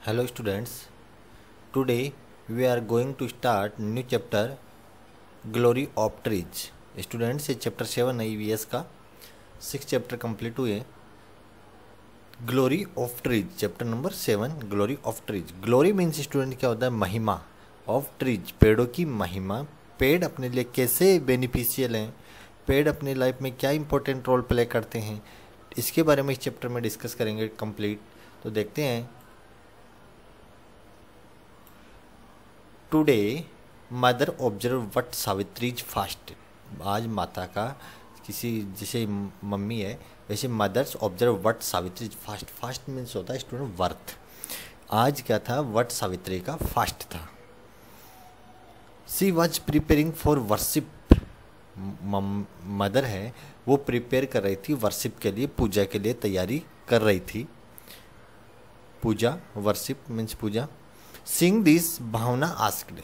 Hello students, today we are going to start new chapter Glory of Trees. Students ये chapter 7 है EVS का 6 chapter complete हुए। Glory of trees chapter number 7 glory of trees. Glory means student क्या होता है? महिमा। Of trees पेड़ों की महिमा। पेड़ अपने लिए कैसे बेनिफिशियल हैं, पेड़ अपनी लाइफ में क्या इंपॉर्टेंट रोल प्ले करते हैं, इसके बारे में इस चैप्टर में डिस्कस करेंगे कंप्लीट। तो देखते हैं। Today mother observe Vat Savitri is fast. आज माता का किसी जैसे मम्मी है वैसे mothers observe Vat Savitri is fast. Fast means होता है स्टूडेंट वर्थ। आज क्या था? वट सावित्री का फास्ट था। She was preparing for worship. Mother है वो प्रिपेयर कर रही थी वर्शिप के लिए, पूजा के लिए तैयारी कर रही थी। पूजा, वर्शिप मीन्स पूजा। Seeing this Bhavna asked.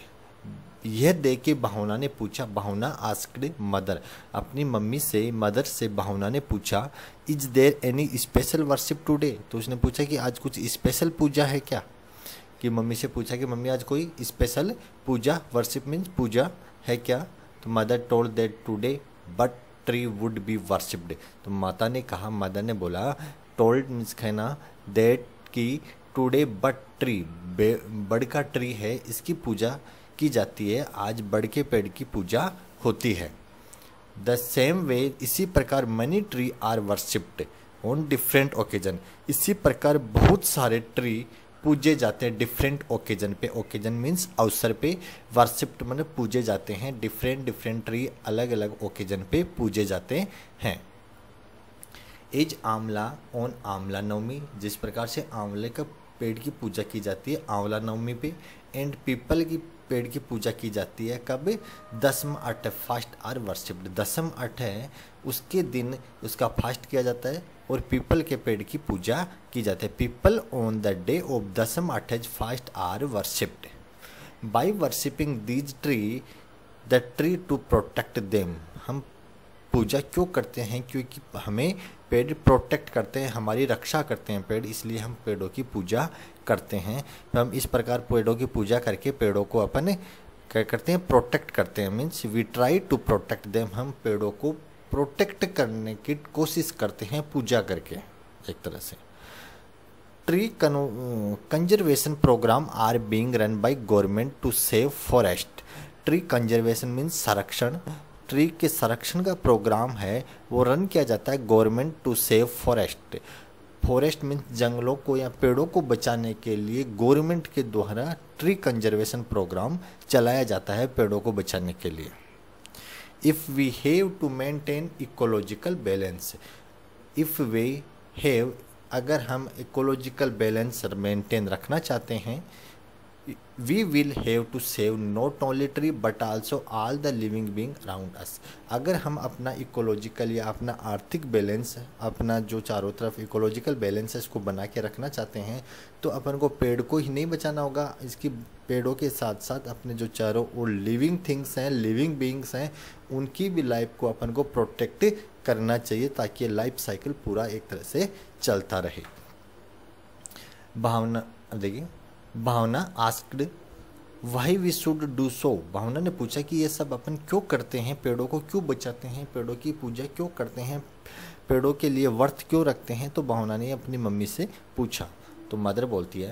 यह देख के भावना ने पूछा, भावना आस्क्ड मदर, अपनी मम्मी से मदर से भावना ने पूछा, is there any special worship today. तो उसने पूछा कि आज कुछ स्पेशल पूजा है क्या? कि मम्मी से पूछा कि मम्मी आज कोई स्पेशल पूजा, वर्शिप मीन्स पूजा है क्या? तो mother told that today but tree would be worshipped. तो माता ने कहा, मदर ने बोला, टोल्ड मीन्स कहना, दैट की टुडे बट ट्री बड़ का ट्री है, इसकी पूजा की जाती है। आज बड़ के पेड़ की पूजा होती है। द सेम वे, इसी प्रकार money tree are worshipped on different occasion. इसी प्रकार बहुत सारे ट्री पूजे जाते हैं डिफरेंट ओकेजन पे। ओकेजन मीन्स अवसर पे, वर्शिप्ड मतलब पूजे जाते हैं। डिफरेंट ट्री अलग अलग ओकेजन पे पूजे जाते हैं। एज आंवला ऑन आंवला नवमी, जिस प्रकार से आंवले का पेड़ की पूजा की जाती है आंवला नवमी पे। एंड पीपल की पेड़ की पूजा की जाती है कब? दसम अठ फास्ट आर वर्शिप्ड। दसम अठ है उसके दिन उसका फास्ट किया जाता है और पीपल के पेड़ की पूजा की जाती है। Peepal on the day of Dasha Mata fast are worshipped. By worshipping these tree the tree to protect them. हम पूजा क्यों करते हैं? क्योंकि हमें पेड़ प्रोटेक्ट करते हैं, हमारी रक्षा करते हैं पेड़, इसलिए हम पेड़ों की पूजा करते हैं। तो हम इस प्रकार पेड़ों की पूजा करके पेड़ों को अपन क्या करते हैं? प्रोटेक्ट करते हैं। Means we try to protect them. हम पेड़ों को प्रोटेक्ट करने की कोशिश करते हैं पूजा करके एक तरह से। Tree conservation program are being run by government to save forest. Tree conservation means संरक्षण। ट्री के संरक्षण का प्रोग्राम है वो रन किया जाता है government to save forest. Forest means जंगलों को या पेड़ों को बचाने के लिए गवर्नमेंट के द्वारा ट्री कंजर्वेशन प्रोग्राम चलाया जाता है पेड़ों को बचाने के लिए। If we have to maintain ecological balance. If we have, अगर हम इकोलॉजिकल बैलेंस मेंटेन रखना चाहते हैं, we will have to save not only tree but also all the living being around us। अगर हम अपना इकोलॉजिकल या अपना आर्थिक बैलेंस, अपना जो चारों तरफ इकोलॉजिकल बैलेंस है इसको बना के रखना चाहते हैं तो अपन को पेड़ को ही नहीं बचाना होगा, इसकी पेड़ों के साथ साथ अपने जो चारों और लिविंग थिंग्स हैं, लिविंग बीइंग्स हैं, उनकी भी लाइफ को अपन को प्रोटेक्ट करना चाहिए ताकि लाइफ साइकिल पूरा एक तरह से चलता रहे। भावना, देखिए Bhavna asked why we should do so. Bhavna ने पूछा कि ये सब अपन क्यों करते हैं, पेड़ों को क्यों बचाते हैं, पेड़ों की पूजा क्यों करते हैं, पेड़ों के लिए वर्थ क्यों रखते हैं। तो भावना ने अपनी मम्मी से पूछा। तो मदर बोलती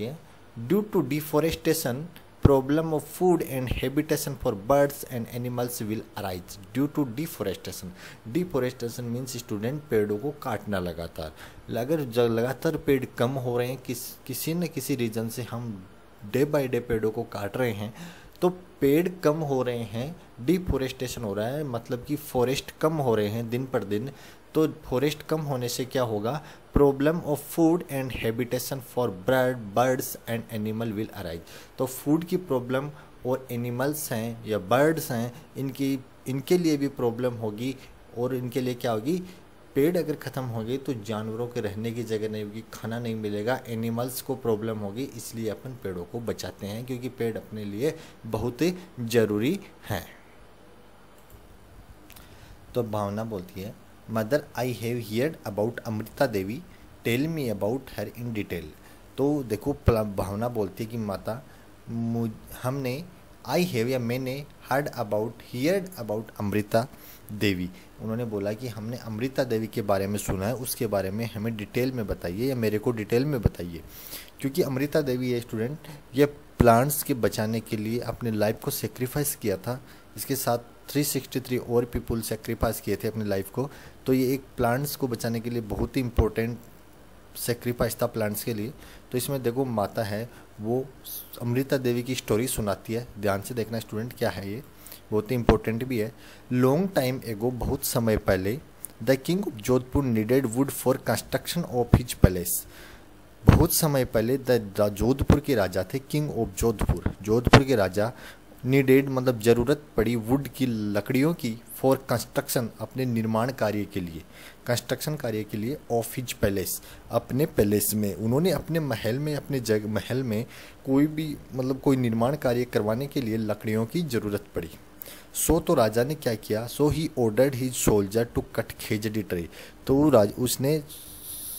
है due to deforestation problem of food and habitation for birds and animals will arise due to deforestation. Deforestation means student पेड़ों को काटना लगातार। अगर लगातार पेड़ कम हो रहे हैं, किसी न किसी रीजन से हम डे बाय डे पेड़ों को काट रहे हैं तो पेड़ कम हो रहे हैं, डिफॉरेस्टेशन हो रहा है, मतलब कि फॉरेस्ट कम हो रहे हैं दिन पर दिन। तो फॉरेस्ट कम होने से क्या होगा? Problem of food and habitation for birds and animal will arise. तो फूड की प्रॉब्लम और एनिमल्स हैं या बर्ड्स हैं इनके लिए भी प्रॉब्लम होगी। और इनके लिए क्या होगी? पेड़ अगर ख़त्म हो गए तो जानवरों के रहने की जगह नहीं होगी, खाना नहीं मिलेगा, एनिमल्स को प्रॉब्लम होगी। इसलिए अपन पेड़ों को बचाते हैं क्योंकि पेड़ अपने लिए बहुत ज़रूरी हैं। तो भावना बोलती है, mother I have heard about Amrita Devi tell me about her in detail. तो देखो भावना बोलती है कि माता हमने आई हैव या मैंने हियर्ड अबाउट अमृता देवी। उन्होंने बोला कि हमने अमृता देवी के बारे में सुना है, उसके बारे में हमें डिटेल में बताइए या मेरे को डिटेल में बताइए। क्योंकि अमृता देवी ये स्टूडेंट ये प्लांट्स के बचाने के लिए अपने लाइफ को सेक्रीफाइस किया था। इसके साथ 363 और पीपल सेक्रीफाइस किए थे अपनी लाइफ को। तो ये एक प्लांट्स को बचाने के लिए बहुत ही इम्पोर्टेंट सेक्रीफाइस था प्लांट्स के लिए। तो इसमें देखो माता है वो अमृता देवी की स्टोरी सुनाती है। ध्यान से देखना स्टूडेंट क्या है, ये बहुत ही इंपॉर्टेंट भी है। लॉन्ग टाइम एगो, बहुत समय पहले, the king of Jodhpur needed would for construction of his palace. बहुत समय पहले जोधपुर के राजा थे, किंग ऑफ जोधपुर, जोधपुर के राजा नीडेड मतलब ज़रूरत पड़ी वुड की, लकड़ियों की, फॉर कंस्ट्रक्शन अपने निर्माण कार्य के लिए, कंस्ट्रक्शन कार्य के लिए, ऑफ हिज पैलेस अपने पैलेस में। उन्होंने अपने महल में, अपने महल में कोई भी मतलब कोई निर्माण कार्य करवाने के लिए लकड़ियों की ज़रूरत पड़ी। सो तो राजा ने क्या किया, so he ordered his soldier to cut khejri tree. तो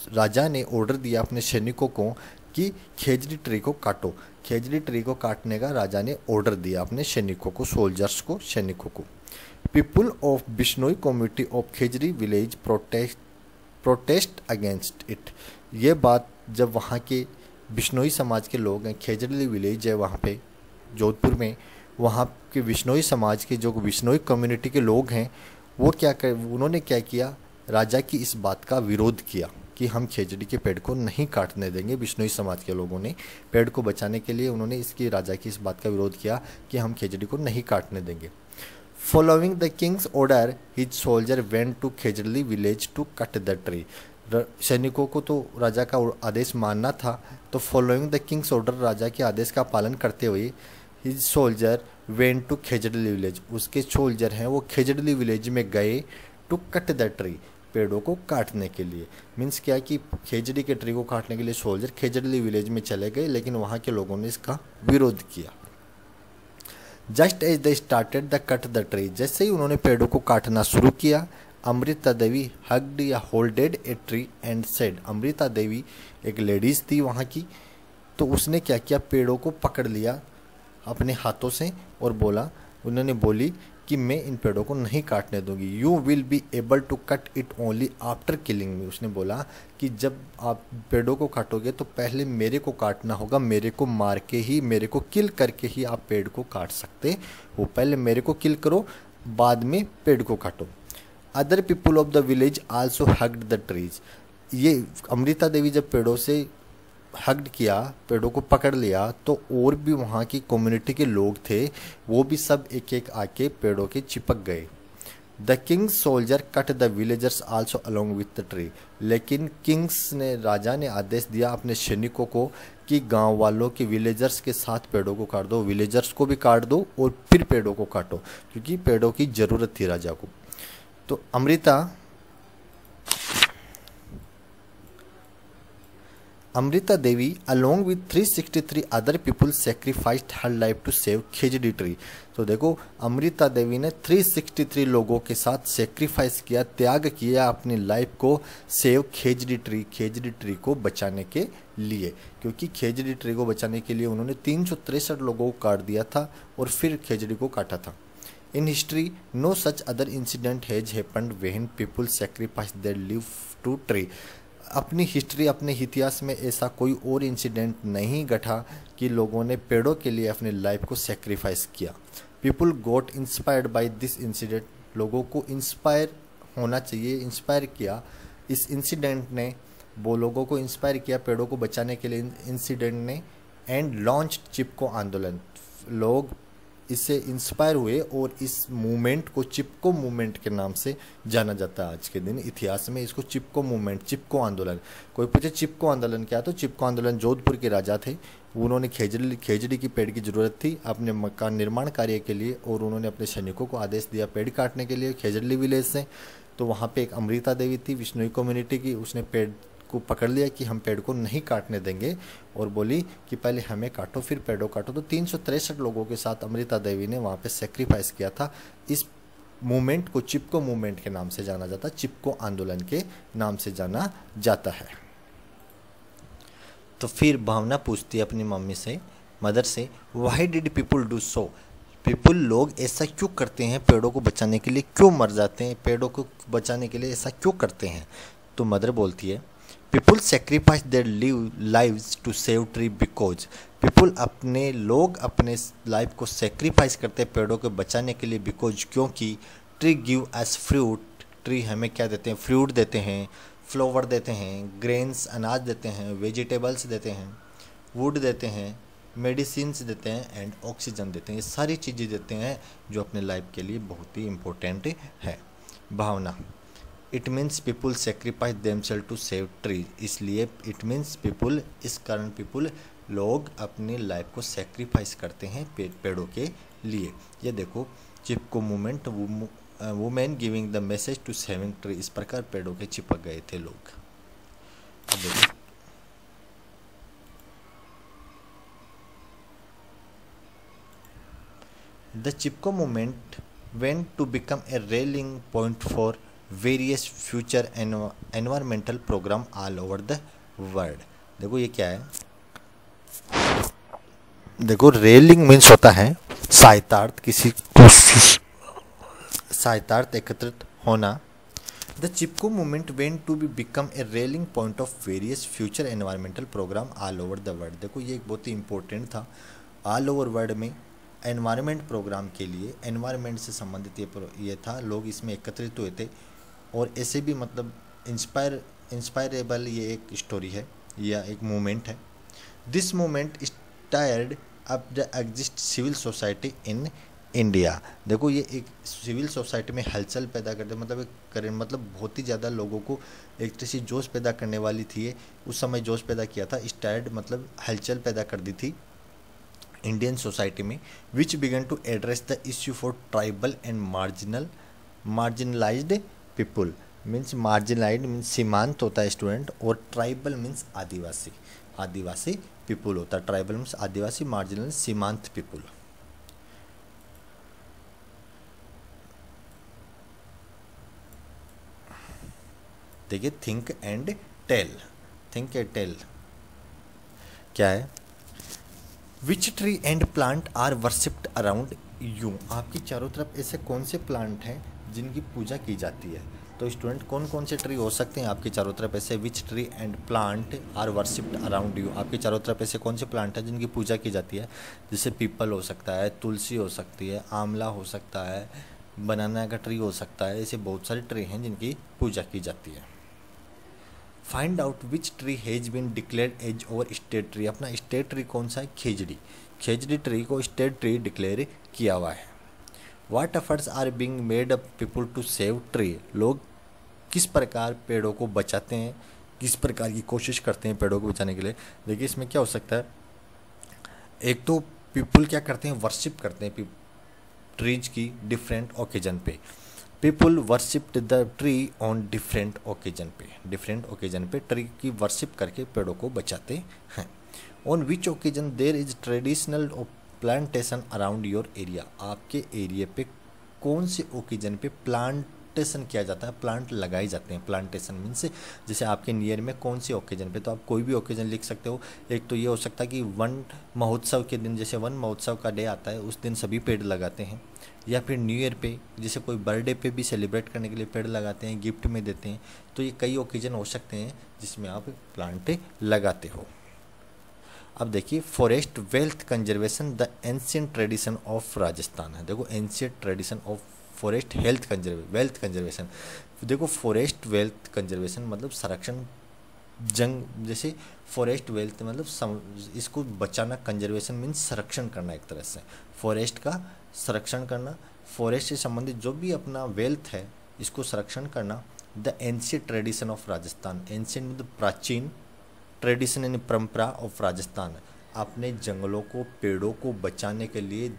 राजा ने ऑर्डर दिया अपने सैनिकों को कि खेजड़ी ट्री को काटो। खेजड़ी ट्री को काटने का राजा ने ऑर्डर दिया अपने सैनिकों को, सोल्जर्स को, सैनिकों को। People of Bishnoi community of Khejri village protest against it. ये बात जब वहाँ के बिश्नोई समाज के लोग हैं, खेजड़ी विलेज है वहाँ पे जोधपुर में, वहाँ के बिश्नोई समाज के जो बिश्नोई कम्युनिटी के लोग हैं वो उन्होंने क्या किया, राजा की इस बात का विरोध किया कि हम खेजड़ी के पेड़ को नहीं काटने देंगे। बिश्नोई समाज के लोगों ने पेड़ को बचाने के लिए उन्होंने राजा की इस बात का विरोध किया कि हम खेजड़ी को नहीं काटने देंगे। Following the king's order his soldier went to Khejri village to cut the tree. सैनिकों को तो राजा का आदेश मानना था, तो फॉलोइंग द किंग्स ऑर्डर, राजा के आदेश का पालन करते हुए, his soldier went to Khejri village, उसके सोल्जर हैं वो खेजड़ी विलेज में गए, टू कट द ट्री, पेड़ों को काटने के लिए। मीन्स क्या कि खेजड़ी के ट्री को काटने के लिए सोल्जर खेजड़ी विलेज में चले गए, लेकिन वहाँ के लोगों ने इसका विरोध किया। Just as they started the cut the tree, जैसे ही उन्होंने पेड़ों को काटना शुरू किया, अमृता देवी हग्ड या holded a tree and said. Amrita Devi एक लेडीज थी वहाँ की, तो उसने क्या किया, पेड़ों को पकड़ लिया अपने हाथों से और उन्होंने बोली कि मैं इन पेड़ों को नहीं काटने दूंगी। You will be able to cut it only after killing me. उसने बोला कि जब आप पेड़ों को काटोगे तो पहले मेरे को काटना होगा, मेरे को मार के ही, मेरे को किल करके ही आप पेड़ को काट सकते हो। पहले मेरे को किल करो, बाद में पेड़ को काटो। Other people of the village also hugged the trees. ये अमृता देवी जब पेड़ों से हग्ड किया, पेड़ों को पकड़ लिया, तो और भी वहाँ की कम्युनिटी के लोग थे, वो भी सब एक एक आके पेड़ों के चिपक गए। The Kings soldier cut the villagers also along with the tree. लेकिन राजा ने आदेश दिया अपने सैनिकों को कि गांव वालों के, विलेजर्स के साथ पेड़ों को काट दो, विलेजर्स को भी काट दो और फिर पेड़ों को काटो, क्योंकि पेड़ों की ज़रूरत थी राजा को। तो Amrita Devi along with 363 other people sacrificed her life to save khejri tree. तो देखो अमृता देवी ने 363 लोगों के साथ सेक्रीफाइस किया, त्याग किया अपनी लाइफ को सेव खेजड़ी ट्री को बचाने के लिए। क्योंकि खेजड़ी ट्री को बचाने के लिए उन्होंने 363 लोगों को काट दिया था और फिर खेजड़ी को काटा था। In history no such other incident has happened when people sacrifice their life to tree. अपनी हिस्ट्री, अपने इतिहास में ऐसा कोई और इंसिडेंट नहीं घटा कि लोगों ने पेड़ों के लिए अपनी लाइफ को सेक्रीफाइस किया। People got inspired by this incident. लोगों को इंस्पायर होना चाहिए, इंस्पायर किया इस इंसिडेंट ने, वो लोगों को इंस्पायर किया पेड़ों को बचाने के लिए इंसिडेंट ने। एंड लॉन्च चिपको आंदोलन। लोग इससे इंस्पायर हुए और इस मूवमेंट को चिपको मूवमेंट के नाम से जाना जाता है आज के दिन इतिहास में। इसको चिपको मूवमेंट, चिपको आंदोलन। कोई पूछे चिपको आंदोलन क्या, तो चिपको आंदोलन जोधपुर के राजा थे, उन्होंने खेजड़ी की पेड़ की ज़रूरत थी अपने मकान निर्माण कार्य के लिए, और उन्होंने अपने सैनिकों को आदेश दिया पेड़ काटने के लिए खेजड़ी विलेज से। तो वहाँ पे एक अमृता देवी थी विश्नोई कम्युनिटी की, उसने पेड़ को पकड़ लिया कि हम पेड़ को नहीं काटने देंगे और बोली कि पहले हमें काटो फिर पेड़ों काटो। तो 363 लोगों के साथ अमृता देवी ने वहाँ पे सेक्रीफाइस किया था। इस मूवमेंट को चिपको मूवमेंट के नाम से जाना जाता, चिपको आंदोलन के नाम से जाना जाता है। तो फिर भावना पूछती है अपनी मम्मी से, मदर से, why did people do so, people लोग ऐसा क्यों करते हैं, पेड़ों को बचाने के लिए क्यों मर जाते हैं, पेड़ों को बचाने के लिए ऐसा क्यों करते हैं। तो मदर बोलती है, people sacrifice their lives to save tree because, people अपने लोग अपने लाइफ को सेक्रीफाइस करते हैं पेड़ों को बचाने के लिए, बिकॉज क्योंकि tree give S fruit, tree हमें क्या देते हैं, फ्रूट देते हैं, फ्लावर देते हैं, ग्रेन्स अनाज देते हैं, वेजिटेबल्स देते हैं, वुड देते हैं, मेडिसिन्स देते हैं एंड ऑक्सीजन देते हैं। ये सारी चीज़ें देते हैं जो अपने लाइफ के लिए बहुत ही इम्पोर्टेंट है। Bhavna, it means people sacrifice themselves to save tree, इसलिए इट मीन्स पीपुल, इस कारण पीपुल लोग अपनी लाइफ को सेक्रीफाइस करते हैं पेड़ों के लिए। ये देखो Chipko movement, women giving the message to saving tree, इस प्रकार पेड़ों के चिपक गए थे लोग। अब देखो the Chipko movement went to become a rallying point for various future environmental program all over the world। देखो ये क्या है, देखो रेलिंग मीन्स होता है सहायतार्थ, किसी कोशिश सहायतार्थ एकत्रित होना। The Chipko movement went to be become a rallying point of various future environmental program all over the world. देखो ये एक बहुत ही इंपॉर्टेंट था, ऑल ओवर वर्ल्ड में एनवायरनमेंट प्रोग्राम के लिए, एनवायरनमेंट से संबंधित ये था, लोग इसमें एकत्रित हुए थे। और ऐसे भी मतलब इंस्पायरेबल ये एक स्टोरी है या एक मूवमेंट है। This movement started up the exist civil society in India. देखो ये एक सिविल सोसाइटी में हलचल पैदा करते, मतलब बहुत ही ज़्यादा लोगों को एक तरह से जोश पैदा करने वाली थी ये, उस समय जोश पैदा किया था। स्टार्ट मतलब हलचल पैदा कर दी थी इंडियन सोसाइटी में, which began to address the issue for tribal and marginalized people. Means marginalized means सीमांत होता है स्टूडेंट, और ट्राइबल मीन्स आदिवासी, आदिवासी पीपुल होता है। ट्राइबल मीन्स आदिवासी, मार्जिनल सीमांत पीपुल। देखिए think and tell, think and tell क्या है, which tree and plant are worshipped around you. आपकी चारों तरफ ऐसे कौन से प्लांट हैं जिनकी पूजा की जाती है। तो स्टूडेंट कौन कौन से ट्री हो सकते हैं आपकी चारों तरफ ऐसे, which tree and plant are worshipped around you. आपकी चारों तरफ ऐसे कौन से प्लांट हैं जिनकी पूजा की जाती है, जैसे पीपल हो सकता है, तुलसी हो सकती है, आंवला हो सकता है, बनाना का ट्री हो सकता है। ऐसे बहुत सारे ट्री हैं जिनकी पूजा की जाती है। Find out which tree has been declared as our state tree. अपना स्टेट ट्री कौन सा है, खेजड़ी। खेजड़ी ट्री को स्टेट ट्री डिक्लेयर किया हुआ है। What efforts are being made up people to save tree. लोग किस प्रकार पेड़ों को बचाते हैं, किस प्रकार की कोशिश करते हैं पेड़ों को बचाने के लिए। देखिए इसमें क्या हो सकता है, एक तो पीपुल क्या करते हैं, वर्शिप करते हैं ट्रीज की डिफरेंट ओकेजन पे। People worshipped the tree on different occasion पे ट्री की वर्शिप करके पेड़ों को बचाते हैं। On which occasion there is traditional plantation around your area. आपके एरिया पे कौन से ओकेजन पे प्लांटेशन किया जाता है, प्लांट लगाए जाते हैं। प्लांटेशन मीन्स जैसे आपके नियर में कौन से ओकेजन पे, तो आप कोई भी ओकेजन लिख सकते हो। एक तो ये हो सकता है कि वन महोत्सव के दिन, जैसे वन महोत्सव का डे आता है उस दिन सभी पेड़ लगाते हैं, या फिर न्यू ईयर पे, जैसे कोई बर्थडे पे भी सेलिब्रेट करने के लिए पेड़ लगाते हैं, गिफ्ट में देते हैं। तो ये कई ओकेजन हो सकते हैं जिसमें आप प्लांट लगाते हो। अब देखिए forest wealth conservation the ancient tradition of Rajasthan है। देखो ancient tradition of forest wealth conservation. देखो फॉरेस्ट वेल्थ कंजर्वेशन मतलब संरक्षण, जैसे फॉरेस्ट वेल्थ मतलब इसको बचाना, कंजर्वेशन मीन्स संरक्षण करना, एक तरह से फॉरेस्ट का संरक्षण करना, फॉरेस्ट से संबंधित जो भी अपना वेल्थ है इसको संरक्षण करना। The ancient tradition of Rajasthan, ancient मतलब प्राचीन, ट्रेडिशन यानी परंपरा ऑफ राजस्थान, अपने जंगलों को, पेड़ों को बचाने के लिए,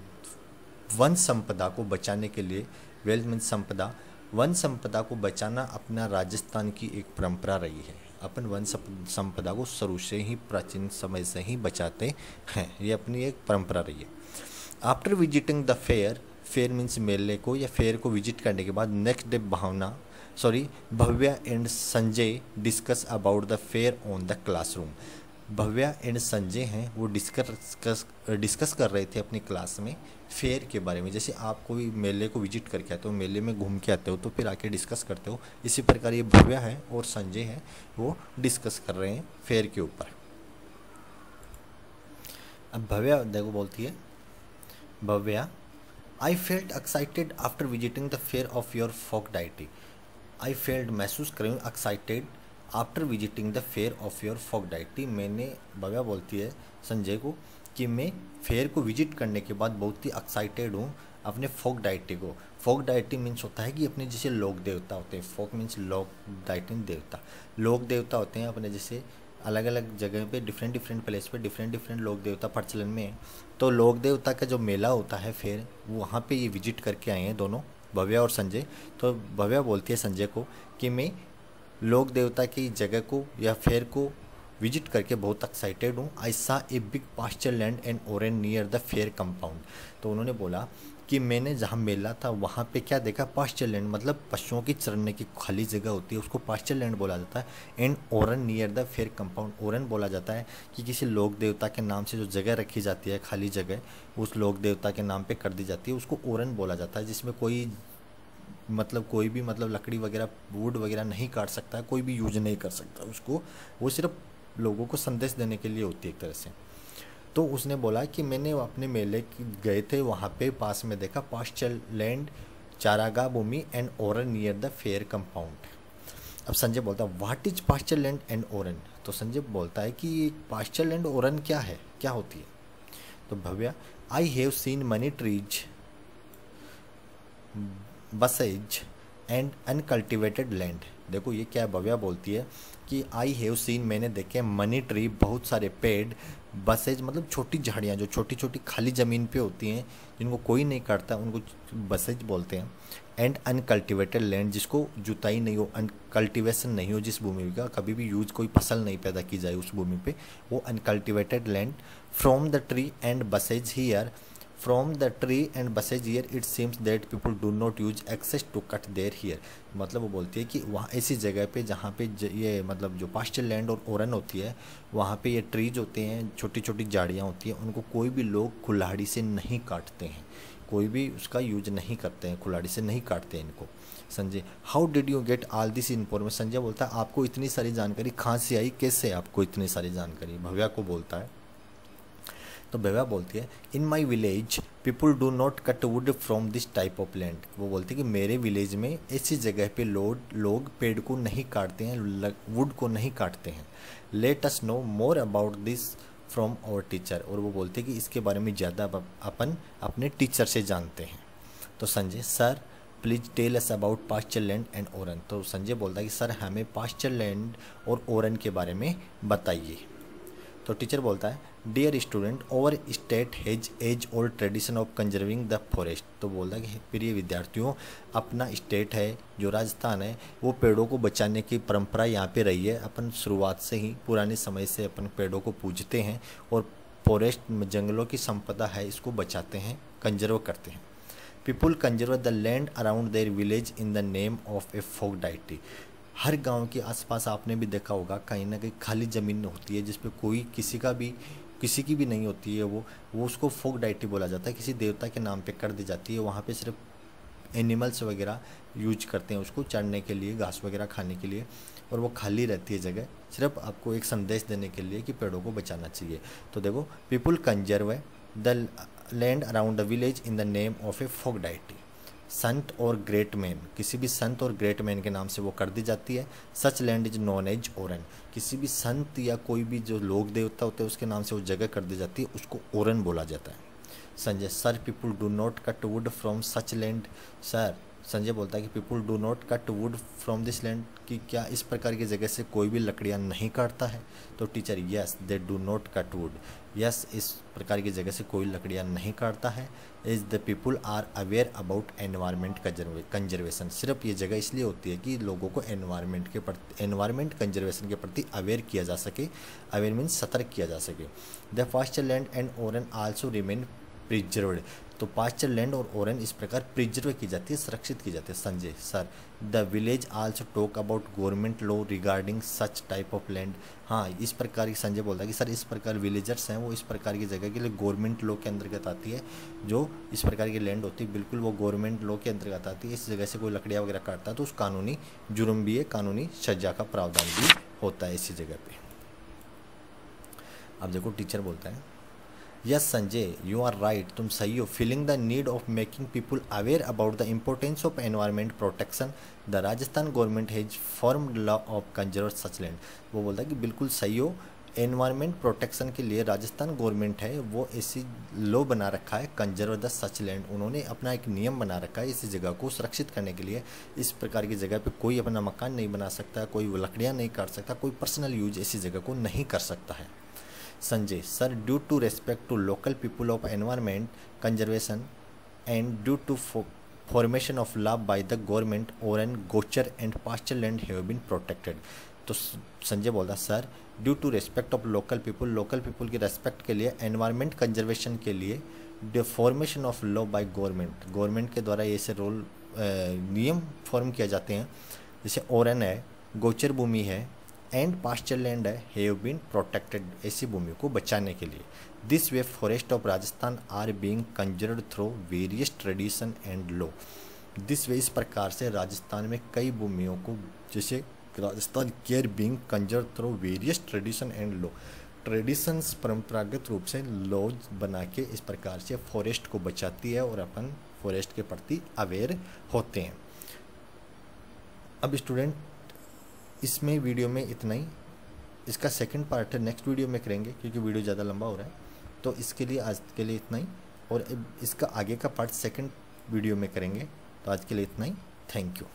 वन संपदा को बचाने के लिए, वेल्थ मीन्स संपदा, वन संपदा को बचाना अपना राजस्थान की एक परंपरा रही है। अपन वन संपदा को शुरू से ही, प्राचीन समय से ही बचाते हैं, ये अपनी एक परंपरा रही है। After visiting the fair, fair means मेले को या फेयर को विजिट करने के बाद next day Bhavya and Sanjay discuss about the fair on the classroom. Bhavya and Sanjay हैं वो डिस्कस कर रहे थे अपनी क्लास में फेयर के बारे में। जैसे आप कोई मेले को विजिट करके आते हो, मेले में घूम के आते हो तो फिर आके डिस्कस करते हो, इसी प्रकार ये भव्या है और संजय है वो डिस्कस कर रहे हैं फेयर के ऊपर। अब भव्या देखो बोलती है, Bhavya I felt excited after visiting the fair of your folk deity. I felt महसूस कर रही हूँ excited after visiting the fair of your folk deity. मैंने, भव्या बोलती है संजय को कि मैं फेयर को विजिट करने के बाद बहुत ही एक्साइटेड हूँ अपने फोक डाइटी को। फोक डाइटी मीन्स होता है कि अपने जैसे लोक देवता होते हैं, फोक मीन्स लोक, डाइटी देवता, लोक देवता होते हैं अपने जैसे अलग अलग जगह पे डिफरेंट प्लेस पे डिफरेंट लोक देवता प्रचलन में है। तो लोक देवता का जो मेला होता है फेयर, वहाँ पे ये विजिट करके आए हैं दोनों, भव्या और संजय। तो भव्या बोलती है संजय को कि मैं लोक देवता की जगह को या फेयर को विजिट करके बहुत एक्साइटेड हूँ। I saw a big pasture land and oran near the fair compound. तो उन्होंने बोला कि मैंने जहाँ मेला था वहाँ पे क्या देखा, पास्चर लैंड मतलब पशुओं की चरने की खाली जगह होती है, उसको पास्चर लैंड बोला जाता है। And oran near the fair compound, oran बोला जाता है कि किसी लोक देवता के नाम से जो जगह रखी जाती है, खाली जगह उस लोक देवता के नाम पे कर दी जाती है, उसको ओरन बोला जाता है, जिसमें कोई भी लकड़ी वगैरह वुड वगैरह नहीं काट सकता है, कोई भी यूज नहीं कर सकता उसको, वो सिर्फ लोगों को संदेश देने के लिए होती है एक तरह से। तो उसने बोला कि मैंने अपने मेले गए थे वहाँ पे पास में देखा पास्चर लैंड, चारागाह भूमि and oran near the fair compound. अब संजय बोलता है what is pasture land and oran. तो संजय बोलता है कि पास्चर लैंड ओरन क्या है, क्या होती है। तो Bhavya I have seen money trees, buses and uncultivated land. देखो ये क्या है, भव्या बोलती है कि आई हैव सीन, मैंने देखे, मनी ट्री बहुत सारे पेड़, बसेज मतलब छोटी झाड़ियाँ जो छोटी छोटी खाली ज़मीन पे होती हैं जिनको कोई नहीं काटता, उनको बसेज बोलते हैं। एंड अनकल्टिवेटेड लैंड, जिसको जुताई नहीं हो, अनकल्टिवेशन नहीं हो, जिस भूमि का कभी भी यूज कोई फसल नहीं पैदा की जाए उस भूमि पे, वो uncultivated land. From the tree and bushes here, from the tree and bushes here it seems that people do not use axes to cut there here. मतलब वो बोलती है कि वहाँ ऐसी जगह पे जहाँ पे ये मतलब जो पास्चर लैंड और ओरन होती है, वहाँ पे ये ट्रीज होते हैं, छोटी छोटी झाड़ियाँ होती हैं, उनको कोई भी लोग कुल्हाड़ी से नहीं काटते हैं, कोई भी उसका यूज नहीं करते हैं, कुल्हाड़ी से नहीं काटते हैं इनको। Sanjay how did you get all this information. Sanjay बोलता है आपको इतनी सारी जानकारी कहाँ से आई, कैसे आपको इतनी सारी जानकारी, भव्या को बोलता है। तो भव्या बोलती है in my village people do not cut wood from this type of land. वो बोलती है कि मेरे विलेज में ऐसी जगह पे लोग पेड़ को नहीं काटते हैं, वुड को नहीं काटते हैं। Let us know more about this from our teacher. और वो बोलते हैं कि इसके बारे में ज़्यादा अपन अपने टीचर से जानते हैं। तो Sanjay sir please tell us about pasture land and oran. तो संजय बोलता है कि सर हमें पास्चर लैंड और ओरन के बारे में बताइए। तो टीचर बोलता है dear student over state has age old tradition of conserving the forest. तो बोलता है कि प्रिय विद्यार्थियों, अपना स्टेट है जो राजस्थान है, वो पेड़ों को बचाने की परंपरा यहाँ पे रही है। अपन शुरुआत से ही पुराने समय से अपन पेड़ों को पूजते हैं और फॉरेस्ट जंगलों की संपदा है इसको बचाते हैं, कंजर्व करते हैं। People conserve the land around their village in the name of a folk deity. हर गांव के आसपास आपने भी देखा होगा कहीं ना कहीं खाली ज़मीन होती है जिसपे कोई किसी की भी नहीं होती है, वो उसको फोक डाइटी बोला जाता है, किसी देवता के नाम पे कर दी जाती है। वहाँ पे सिर्फ एनिमल्स वगैरह यूज करते हैं उसको चढ़ने के लिए, घास वगैरह खाने के लिए, और वो खाली रहती है जगह, सिर्फ आपको एक संदेश देने के लिए कि पेड़ों को बचाना चाहिए। तो देखो people conserve the land around the village in the name of a folk deity. संत और ग्रेट मैन, किसी भी संत और ग्रेट मैन के नाम से वो कर दी जाती है। सच land is known as Oran, किसी भी संत या कोई भी जो लोक देवता होते हैं उसके नाम से वो जगह कर दी जाती है, उसको ओरन बोला जाता है। Sanjay sir people do not cut wood from such land. Sir Sanjay बोलता है कि people do not cut wood from this land, कि क्या इस प्रकार की जगह से कोई भी लकड़ियाँ नहीं काटता है। तो teacher yes they do not cut would, yes इस प्रकार की जगह से कोई लकड़ियाँ नहीं काटता है। Is the people are aware about environment conservation. सिर्फ ये जगह इसलिए होती है कि लोगों को एनवायरमेंट कंजर्वेशन के प्रति अवेयर किया जा सके, अवेयर मीन्स सतर्क किया जा सके। The pasture land and oran also remain preserved. तो पास्चर लैंड और ओरन इस प्रकार प्रिजर्व की जाती है, संरक्षित की जाती है। Sanjay sir the village also talk about government law regarding such type of land. हाँ, इस प्रकार की संजय बोलता है कि सर इस प्रकार विलेजर्स हैं वो इस प्रकार की जगह के लिए गवर्नमेंट लॉ के अंतर्गत आती है। जो इस प्रकार की लैंड होती है बिल्कुल वो गवर्नमेंट लॉ के अंतर्गत आती है। इस जगह से कोई लकड़ियाँ वगैरह काटता है तो उस कानूनी जुर्म भी है, कानूनी सजा का प्रावधान भी होता है इसी जगह पे। अब देखो टीचर बोलता है yes Sanjay you are right, तुम सही हो। Feeling the need of making people aware about the importance of environment protection the Rajasthan government has formed law of conserve such land. वो बोलता है कि बिल्कुल सही हो, एनवायरमेंट प्रोटेक्शन के लिए राजस्थान गवर्नमेंट है वो ऐसी लॉ बना रखा है कंजर्व द सच लैंड। उन्होंने अपना एक नियम बना रखा है इसी जगह को सुरक्षित करने के लिए। इस प्रकार की जगह पे कोई अपना मकान नहीं बना सकता, कोई लकड़ियाँ नहीं काट सकता, कोई पर्सनल यूज ऐसी जगह को नहीं कर सकता है। Sanjay sir due to respect to local people of environment conservation and due to formation of law by the government oran gochar and pasture land have been protected. तो संजय बोलता sir due to respect of local people की respect के लिए, environment conservation के लिए, the formation of law by government के द्वारा ऐसे नियम फॉर्म किए जाते हैं। जैसे ओरन है, गोचर भूमि है एंड पास्चर लैंड है, हैव बीन प्रोटेक्टेड ऐसी भूमि को बचाने के लिए। This way forest of Rajasthan are being conserved through various tradition and law. This way इस प्रकार से राजस्थान में कई भूमियों को जैसे Rajasthan care being conserve through various tradition and law, traditions परंपरागत रूप से लॉज बना के इस प्रकार से फॉरेस्ट को बचाती है और अपन फॉरेस्ट के प्रति अवेयर होते हैं। अब स्टूडेंट इसमें वीडियो में इतना ही, इसका सेकंड पार्ट है नेक्स्ट वीडियो में करेंगे क्योंकि वीडियो ज़्यादा लंबा हो रहा है। तो इसके लिए आज के लिए इतना ही और इसका आगे का पार्ट सेकंड वीडियो में करेंगे। तो आज के लिए इतना ही, थैंक यू।